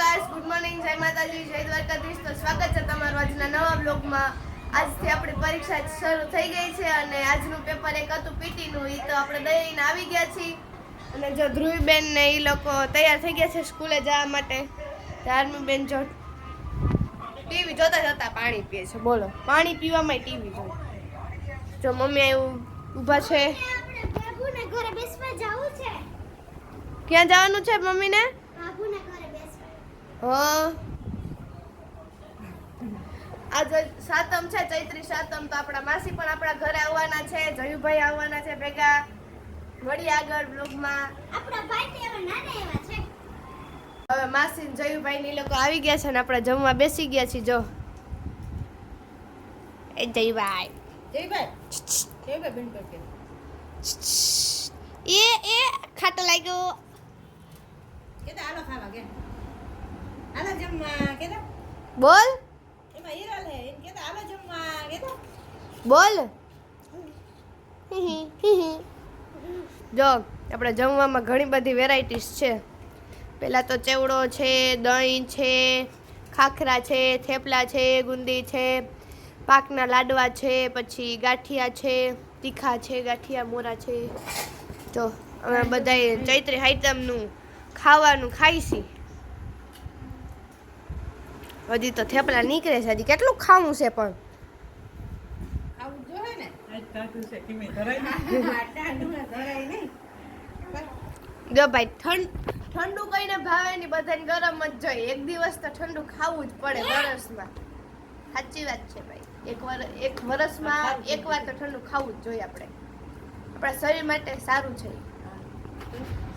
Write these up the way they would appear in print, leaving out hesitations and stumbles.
Guys, good morning, જય માતાજી, જય દ્વારકાધીશ। તો સ્વાગત છે તમારું આજના નવા બ્લોગમાં। આજથી આપણી પરીક્ષા શરૂ થઈ ગઈ છે અને આજનું પેપર એક હતું પીટી નું, ઈ તો આપણે દઈને આવી ગયા છીએ। અને જો ધ્રુવીબેન ને ઈ લોકો તૈયાર થઈ ગયા છે સ્કૂલે જવા માટે। ધાર્મીબેન જો ટીવી જોતા જોતા પાણી પીએ છે। બોલો, પાણી પીવામાં ટીવી જોઈ। જો મમ્મી આવ્યું ઊભા છે। બાબુને ઘરે બેસવા જાવું છે। ક્યાં જવાનું છે મમ્મીને? બાબુને ઘરે બેસવા। હા, આજે સાતમ છે, ચૈત્રી સાતમ, તો આપણા માસી પણ આપણા ઘરે આવવાના છે, જયુભાઈ આવવાના છે ભેગા। મળીએ આગળ બ્લોગમાં। આપણા ભાઈ તે હવે નાના એવા છે। હવે માસી ને જયુભાઈ ની લોકો આવી ગયા છે ને આપણે જમવા બેસી ગયા છીએ। જો એ જયુભાઈ બેન કરકે એ ખાટો લાગ્યો। કેતા હાલો ખાવા કે હાલો જમવા કેતા બોલ એમાં હીરા લે એમ કેતા હાલો જમવા કેતા બોલ। જો આપણે જમવામાં ઘણી બધી વેરાયટીઝ છે। પહેલા તો ચેવડો છે, દહીં છે, ખાખરા છે, થેપલા છે, ગુંદી છે, પાકના લાડવા છે, પછી ગાંઠિયા છે, તીખા છે, ગાંઠિયા મોરા છે। તો અમે બધાય ચૈત્રી આઈટમનું ખાવાનું ખાઈશી। હજી તો થેપલા નીકળે છે, હજી કેટલું ખાવું છે પણ આવું જોહે ને આજ તાતું છે કે મે ધરાઈ નહીં ટાઢું ધરાઈ નહીં જો ભાઈ ઠંડુ કઈને ભાવે નહીં, બધાને ગરમ જ જોઈએ। એક દિવસ તો ઠંડુ ખાવું જ પડે વરસમાં। સાચી વાત છે ભાઈ, એક વરસમાં એક વાર તો ઠંડુ ખાવું જ જોઈએ આપણે। આપણા શરીર માટે સારું છે।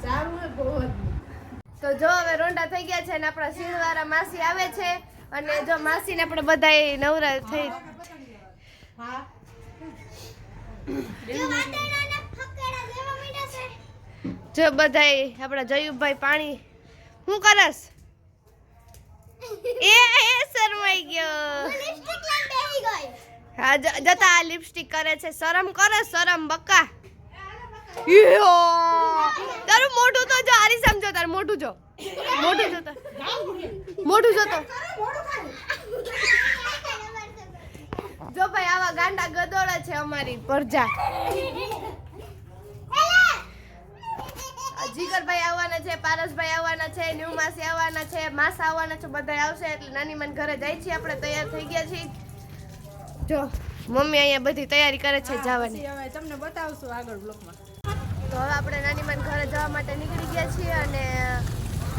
સારું હે બહુ જ। તો જો હવે રોંડા થઈ ગયા છે ને આપણા સીણવાળા માસી આવે છે અને જો માસીને આપણે બધાય નવરા થઈ હા જો વાટેડાને ફકેડા દેવા મીડા છે। જો બધાય આપણા જયુભાઈ પાણી શું કરસ? એ શરમાઈ ગયો। લિપસ્ટિક લાઈન બેહી ગઈ। હા જતા આ લિપસ્ટિક કરે છે, શરમ કરે, શરમ બકા। યો તારું મોઢું તો જો, આરી સમજો, તારું મોઢું જો, મોઢું જો, મોઢું જો તો જો ભાઈ આવા ગાંડા ગદોળે છે અમારી પ્રજા। જીગરભાઈ આવવાના છે, પારસભાઈ આવવાના છે, ન્યુ માસી આવવાના છે, માસા આવવાના છે, બધા આવશે એટલે નાની માન ઘરે જાય છે। આપણે તૈયાર થઈ ગયા છીએ। જો મમ્મી અહીંયા બધી તૈયારી કરે છે જવાની। હવે તમને બતાવશું આગળ બ્લોકમાં। તો હવે આપણે નાની માન ઘરે જવા માટે નીકળી ગયા છીએ અને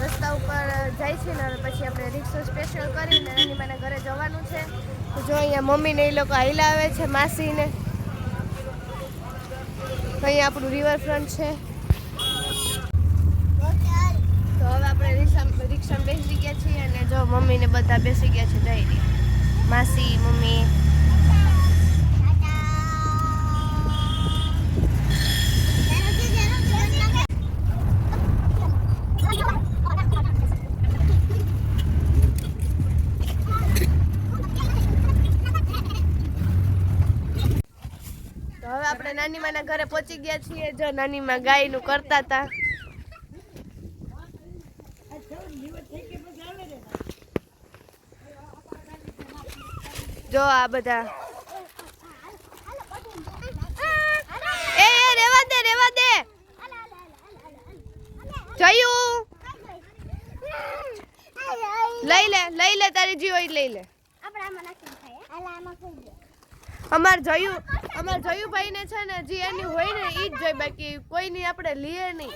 રસ્તા ઉપર જાય છે ને હવે પછી આપણે રિક્ષા સ્પેશિયલ કરીને નાની માના ઘરે જવાનું છે। તો જો અહીંયા મમ્મીને એ લોકો હાઈલા આવે છે, માસીને। અહીંયા આપણું રિવરફ્રન્ટ છે। તો હવે આપણે રિક્ષામાં બેસી ગયા છીએ અને જો મમ્મીને બધા બેસી ગયા છે, જઈ માસી, મમ્મી। તો હવે આપણે નાની માના ઘરે પહોંચી ગયા છીએ। જો નાની માં ગાયનું કરતા હતા। જો આ બધા એ રેવા દે, રેવા દે, જયું લઈ લે તારી જી હોય લઈ લે। આપણે આમાં નાખી ખાય આલા આમાં ખાઈ લે। અમાર જયુભાઈ ને છે ને જે એની હોય ને ઈ જ જોઈ, બાકી કોઈની આપણે લીએ નહીં।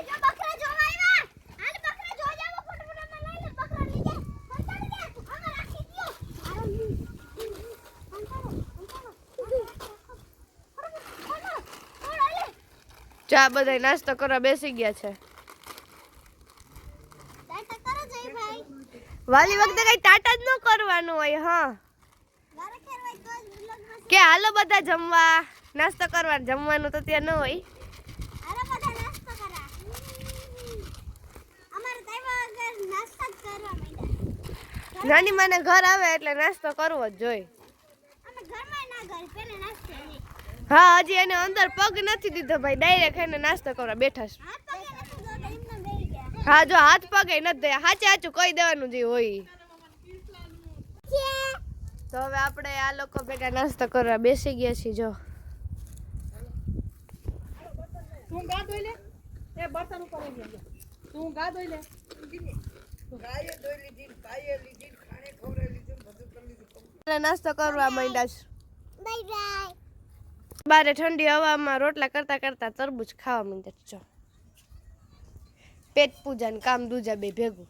જો બકરા જોવા આવ્યા, હાલ બકરા જોવા જાવ, ફોટોમાં લઈ લે બકરા લઈ જા, ફટાડી દે, આમાં રાખી દયો। ચા બધા નાસ્તો કરવા બેસી ગયા છે। ટાટા કરો જય ભાઈ। વાલી વખતે કઈ ટાટા જ ન કરવાનું હોય। હા વારે ખેરવાય તો જ બ્લોગમાં કે હાલો બધા જમવા, નાસ્તો કરવા। જમવાનું તો ત્યાં ન હોય। અરે બધા નાસ્તો કરા। અમારે તાઈવા વગર નાસ્તો જ કરવા માંડ્યા। નાની માને ઘર આવે એટલે નાસ્તો કરવો જ જોઈએ। અમે ઘરમાં ના ઘર પેલે નાસ્તો નહીં। હા હજી એને અંદર પગ નથી દીધો ભાઈ, ડાયરેક્ટ એને નાસ્તો કરવા બેઠા છે। હાથ પગે નથી જોતા એમને બેહી ગયા। હા જો હાથ પગે નથી દે હાચે હાચું કહી દેવાનું જે હોય. તો હવે આપણે આ લોકો ભેગા નાસ્તો કરવા બેસી ગયા છીએ. જો તું ગા ધોઈ લે એ બર્તન ઉપર લઈ લે તું ગા ધોઈ લે ગાયે ધોઈ લીધી કાયે લીધી ખાણે ખવરાઈ લીધું બધું કરી લીધું. નાસ્તો કરવા માંડ્યા છે. Bye bye. બારે ઠંડી હવામાં રોટલા કરતા કરતા તરબૂચ ખાવા માંડ્યા છે. જો પેટ પૂજા ને કામ દૂજા બે ભેગું.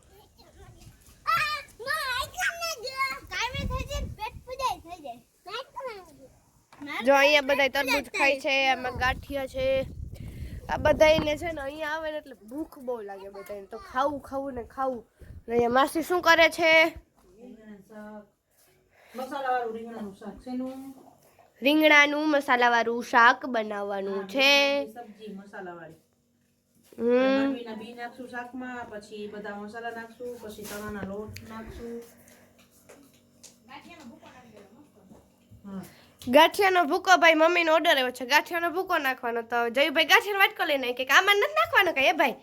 જો અહીંયા બધા તરબૂચ ખાય છે, આમાં ગાંઠિયા છે. આ બધાને છે ને અહીંયા આવે ને એટલે ભૂખ બહુ લાગે બધાને, તો ખાવું ખાવું ને ખાવું. ને અહીંયા માસી શું કરે છે? રીંગણાનું મસાલાવાળું શાક બનાવવાનું છે. સબ્જી મસાલાવાળી હમ બી નાખશું શાકમાં, પછી બધા મસાલા નાખશું, પછી ચણાના લોટ નાખશું. ગાંઠિયાનો ભૂકો ભાઈ મમ્મીનો ઓર્ડર આવ્યો છે. ગાંઠિયાનો ભૂકો નાખવાનો. તો જયભાઈ ગાંઠિયાનો વાટકો લઈને કે આમાં નથી નાખવાનો કે એ ભાઈ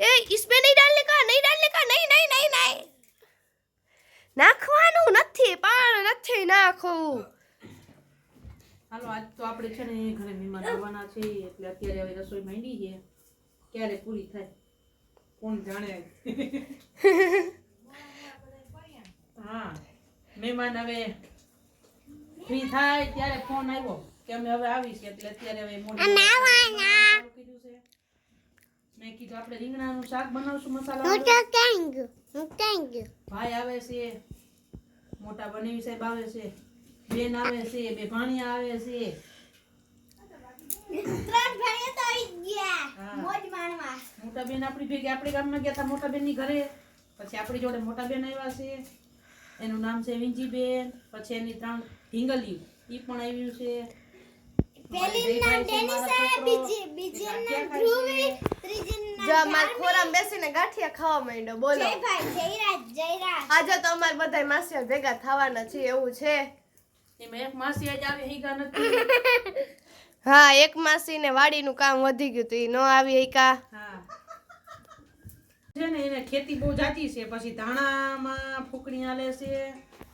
એ इसमें नहीं डालने का नहीं नहीं नहीं नहीं નાખવાનું નથી પણ નથી નાખવું. હાલો આજ તો આપણે છે ને ઘરે મહેમાન આવવાના છે એટલે અત્યારે હવે રસોઈ માંડી છે. ક્યારે પૂરી થાય કોણ જાણે. હા મહેમાન હવે ફ્રી થાય ત્યારે ફોન આવ્યો કે અમે હવે આવીશ એટલે અત્યારે હવે મોડું કીધું છે. મેં કીધું આપણે રીંગણાનું શાક બનાવશું મસાલા ભાઈ આવે છે, મોટા બનેવી સાહેબ આવે છે, બેન આવે છે, બે ભાણિયા આવે છે. મોટા બેન આપણી ભેગી આપણે ગામમાં ગયા હતા મોટા બેન ની ઘરે. પછી આપણી જોડે મોટા બેન આવ્યા છે, એનું નામ છે વિંજીબેન. પછી એની 3 ઢીંગલિયું ઈ પણ આવ્યું છે. જો અમાર ખોરામ બેસીને ગાંઠિયા ખાવા માંડ્યો. બોલો આજે તો અમાર બધાય માસીઓ ભેગા થવાના છે એવું છે. એમાં એક માસી આજ આવી હીગા નથી. હા એક માસી ને વાડીનું કામ વધી ગયું તો ઈ નો આવી હીકા. હા છે ને એને ખેતી બહુ જાતી છે, પછી ધાણામાં ફૂકણી આલે છે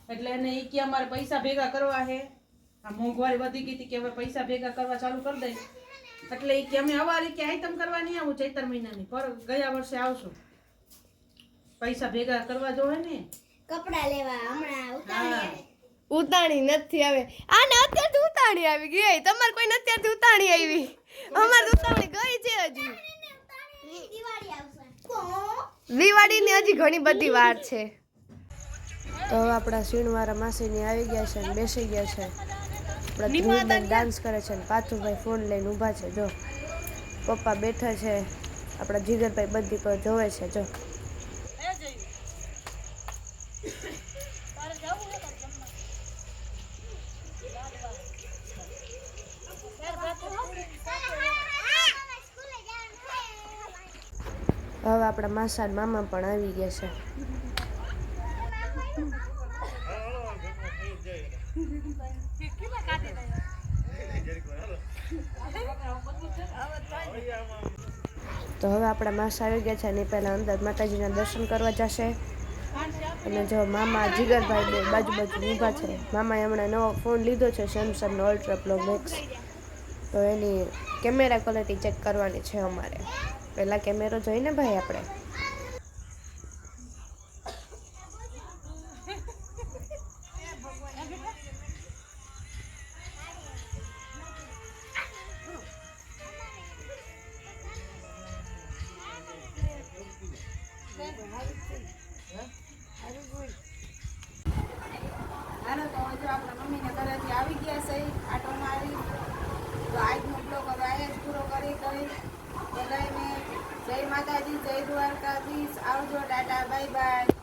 એટલે એને ઈ કે અમારે પૈસા ભેગા કરવા છે. આ મોંઘવારી વધી ગઈ હતી કે હવે પૈસા ભેગા કરવા ચાલુ કરી દઈ એટલે ઈ કે અમે અવારી કે આઈટમ કરવા નહીં આવું ચૈતર મહિનાની પર ગયા વર્ષે આવશું. પૈસા ભેગા કરવા જોવે ને કપડા લેવા હમણાં ઉતાણી નથી આવે. આને અત્યારથી ઉતાણી આવી ગઈ. તમારે કોઈ અત્યારથી ઉતાણી આવી? અમાર ઉતાણી ગઈ છે હજી. દિવાળીની હજી ઘણી બધી વાર છે. તો હવે આપણા સીણવાળા માસીની આવી ગયા છે ને બેસી ગયા છે. આપણા ધ્રુવબેન ડાન્સ કરે છે ને પાથુભાઈ ફોન લઈને ઊભા છે. જો પપ્પા બેઠા છે, આપણા જીગરભાઈ બધી પર જોવે છે. જો હવે આપણા માસા ને મામા પણ આવી ગયા છે. તો હવે આપણા માસા આવી ગયા છે અને પહેલા અંદર માતાજીના દર્શન કરવા જશે. અને જો મામા જીગરભાઈ બે બાજુ ઊભા છે. મામાએ હમણાં નવો ફોન લીધો છે સેમસંગનો અલ્ટ્રા પ્રો મેક્સ. તો એની કેમેરા ક્વોલિટી ચેક કરવાની છે અમારે. પહેલા કેમેરો જોઈને ભાઈ આપણે. હાલો તો જો આપણા મમ્મીને ઘરેથી આવી ગયા છે આટો મારી. તો આજનો બ્લોગ હવે અહીંયા જ પૂરો કરી બધાને જય માતાજી, જય દ્વારકાધીશ. આવજો, ટાટા, બાય બાય.